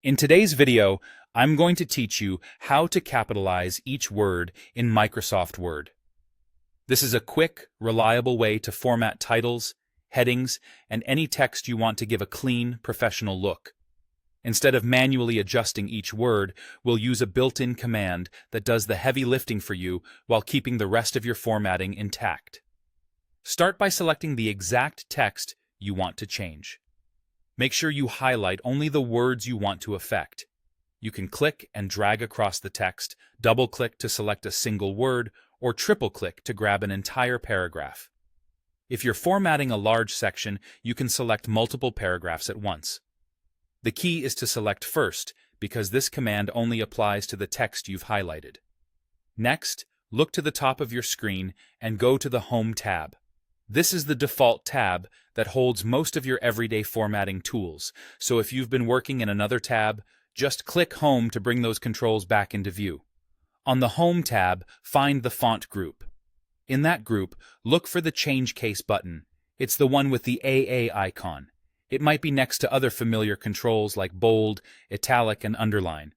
In today's video, I'm going to teach you how to capitalize each word in Microsoft Word. This is a quick, reliable way to format titles, headings, and any text you want to give a clean, professional look. Instead of manually adjusting each word, we'll use a built-in command that does the heavy lifting for you while keeping the rest of your formatting intact. Start by selecting the exact text you want to change. Make sure you highlight only the words you want to affect. You can click and drag across the text, double-click to select a single word, or triple-click to grab an entire paragraph. If you're formatting a large section, you can select multiple paragraphs at once. The key is to select first, because this command only applies to the text you've highlighted. Next, look to the top of your screen and go to the Home tab. This is the default tab that holds most of your everyday formatting tools, so if you've been working in another tab, just click Home to bring those controls back into view. On the Home tab, find the font group. In that group, look for the Change Case button. It's the one with the AA icon. It might be next to other familiar controls like bold, italic, and underline.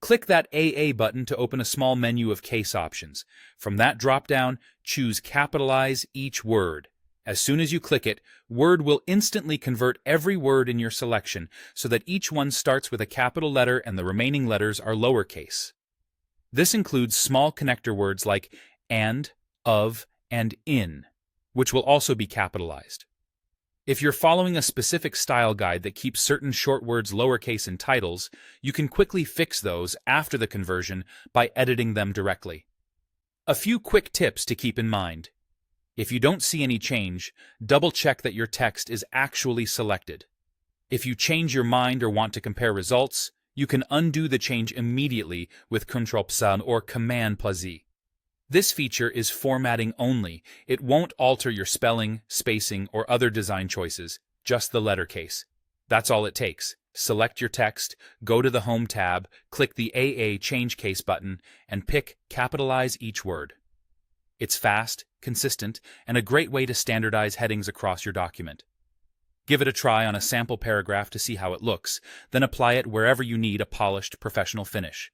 Click that AA button to open a small menu of case options. From that drop-down, choose Capitalize each word. As soon as you click it, Word will instantly convert every word in your selection so that each one starts with a capital letter and the remaining letters are lowercase. This includes small connector words like and, of, and in, which will also be capitalized. If you're following a specific style guide that keeps certain short words lowercase in titles, you can quickly fix those after the conversion by editing them directly. A few quick tips to keep in mind. If you don't see any change, double-check that your text is actually selected. If you change your mind or want to compare results, you can undo the change immediately with Ctrl+Z or Command+Z. This feature is formatting only. It won't alter your spelling, spacing, or other design choices, just the letter case. That's all it takes. Select your text, go to the Home tab, click the AA Change Case button, and pick Capitalize each word. It's fast, consistent, and a great way to standardize headings across your document. Give it a try on a sample paragraph to see how it looks, then apply it wherever you need a polished, professional finish.